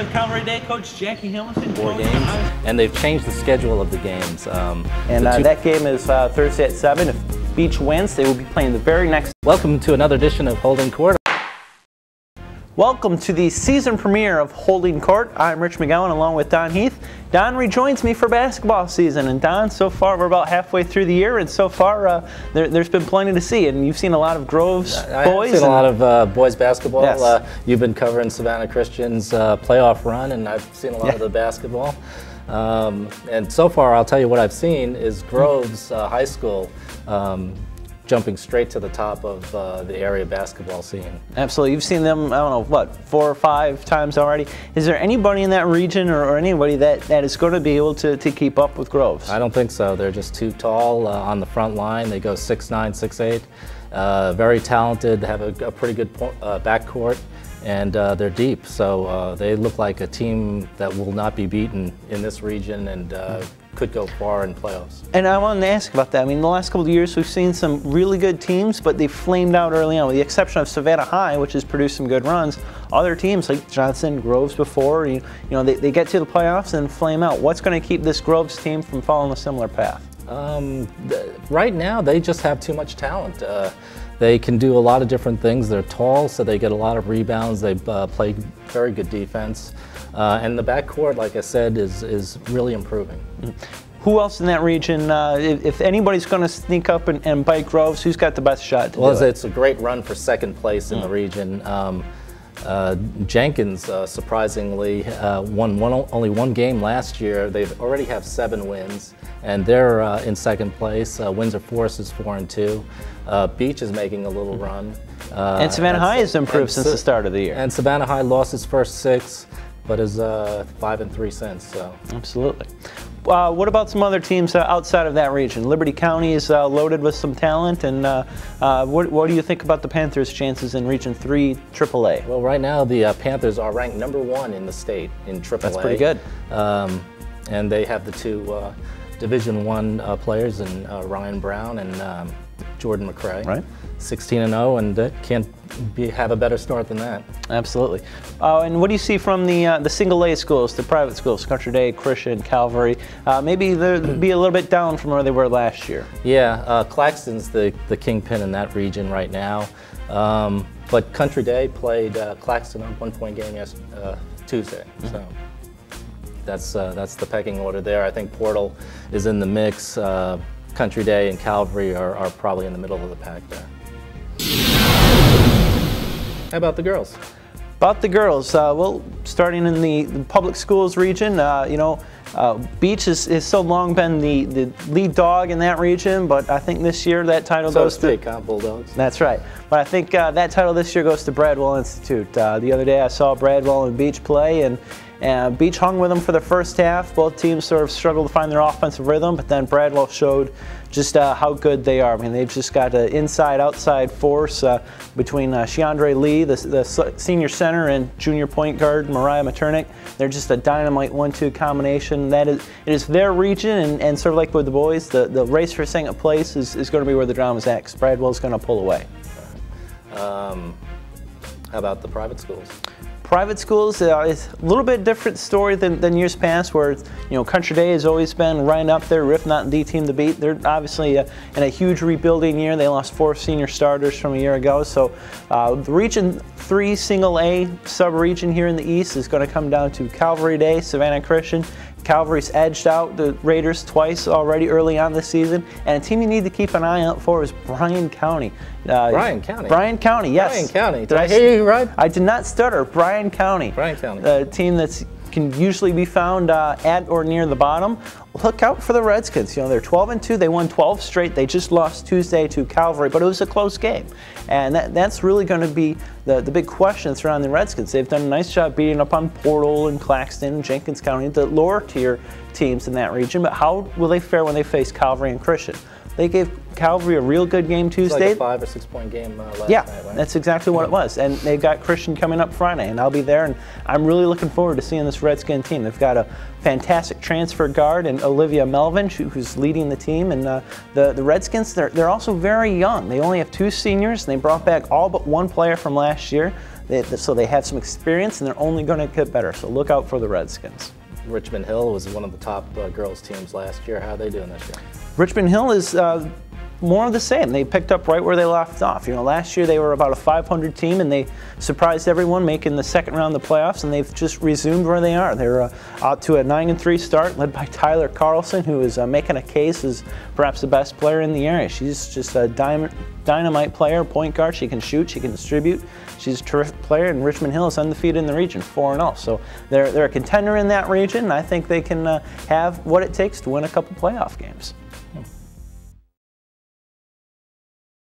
with Calvary Day coach Jackie Hamilton. 4 games, and they've changed the schedule of the games. That game is Thursday at 7. If Beach wins, they will be playing the very next. Welcome to another edition of Holding Court. Welcome to the season premiere of Holding Court. I'm Rich McGowan along with Don Heath. Don rejoins me for basketball season, and Don, so far we're about halfway through the year, and so far there's been plenty to see, and you've seen a lot of Groves boys. I've seen a lot of boys basketball. Yes. You've been covering Savannah Christian's playoff run, and I've seen a lot of the basketball. And so far, I'll tell you what I've seen is Groves High School jumping straight to the top of the area basketball scene. Absolutely. You've seen them, I don't know, what, 4 or 5 times already. Is there anybody in that region or anybody that is going to be able to keep up with Groves? I don't think so. They're just too tall on the front line. They go 6'9", 6'8". Very talented. They have a pretty good backcourt, and they're deep. So they look like a team that will not be beaten in this region, and could go far in playoffs. And I wanted to ask about that. I mean, the last couple of years we've seen some really good teams, but they flamed out early on, with the exception of Savannah High, which has produced some good runs. Other teams like Johnson, Groves before, you know, they get to the playoffs and flame out. What's going to keep this Groves team from following a similar path? Right now, they just have too much talent. They can do a lot of different things. They're tall, so they get a lot of rebounds. They play very good defense. And the backcourt, like I said, is really improving. Who else in that region, if anybody's going to sneak up and bite Groves, who's got the best shot to do it? It's a great run for second place in the region. Jenkins, surprisingly, won only one game last year. They already have 7 wins, and they're in second place. Windsor Forest is 4-2. Beach is making a little run. And Savannah High has improved since the start of the year. And Savannah High lost its first 6, but is 5-3 since. So. Absolutely. What about some other teams outside of that region? Liberty County is loaded with some talent, and what do you think about the Panthers' chances in Region 3 AAA? Well, right now the Panthers are ranked #1 in the state in AAA. That's pretty good. And they have the 2 Division I players in Ryan Brown and Jordan McCray. Right. 16-0, and can't have a better start than that. Absolutely. And what do you see from the single-A schools, the private schools, Country Day, Christian, Calvary? Maybe they'll be a little bit down from where they were last year. Yeah, Claxton's the kingpin in that region right now. But Country Day played Claxton on 1-point game Tuesday. So that's the pecking order there. I think Portal is in the mix. Country Day and Calvary are probably in the middle of the pack there. How about the girls? About the girls, well, starting in the public schools region, you know, Beach has so long been the lead dog in that region, but I think this year that title goes to Bulldogs. That's right. But I think that title this year goes to Bradwell Institute. The other day I saw Bradwell and Beach play, and Beach hung with them for the first half. Both teams sort of struggled to find their offensive rhythm, but then Bradwell showed just how good they are. I mean, they've just got an inside-outside force between Sheandre Lee, the senior center, and junior point guard Mariah Maternick. They're just a dynamite 1-2 combination. It is their region, and sort of like with the boys, the race for second place is going to be where the drama's at, because Bradwell's going to pull away. How about the private schools? Private schools, it's a little bit different story than years past, where, you know, Country Day has always been right up there, if not the team to beat. They're obviously in a huge rebuilding year. They lost 4 senior starters from a year ago. So the Region 3 single-A sub-region here in the East is going to come down to Calvary Day, Savannah Christian. Calvary's edged out the Raiders twice already early on this season, and a team you need to keep an eye out for is Bryan County. Bryan County? Bryan County, yes. Bryan County. Did I hear you right? I did not stutter. Bryan County. Bryan County. A team that can usually be found at or near the bottom. Look out for the Redskins. You know, they're 12-2. They won 12 straight. They just lost Tuesday to Calvary, but it was a close game. And that's really going to be the big question surrounding the Redskins. They've done a nice job beating up on Portal and Claxton and Jenkins County, the lower tier teams in that region, but how will they fare when they face Calvary and Christian? They gave Calvary a real good game Tuesday. It's like a 5 or 6 point game last night, right? That's exactly what it was. And they've got Christian coming up Friday, and I'll be there. And I'm really looking forward to seeing this Redskin team. They've got a fantastic transfer guard in Olivia Melvin, who's leading the team. And the Redskins, they're also very young. They only have 2 seniors, and they brought back all but 1 player from last year. so they have some experience, and they're only going to get better. So look out for the Redskins. Richmond Hill was one of the top girls teams last year. How are they doing this year? Richmond Hill is more of the same. They picked up right where they left off. You know, last year they were about a 500 team, and they surprised everyone, making the second round of the playoffs, and they've just resumed where they are. They're out to a 9-3 start, led by Tyler Carlson, who is making a case as perhaps the best player in the area. She's just a dynamite player, point guard. She can shoot, she can distribute. She's a terrific player, and Richmond Hill is undefeated in the region, 4-0. So they're a contender in that region, and I think they can have what it takes to win a couple playoff games.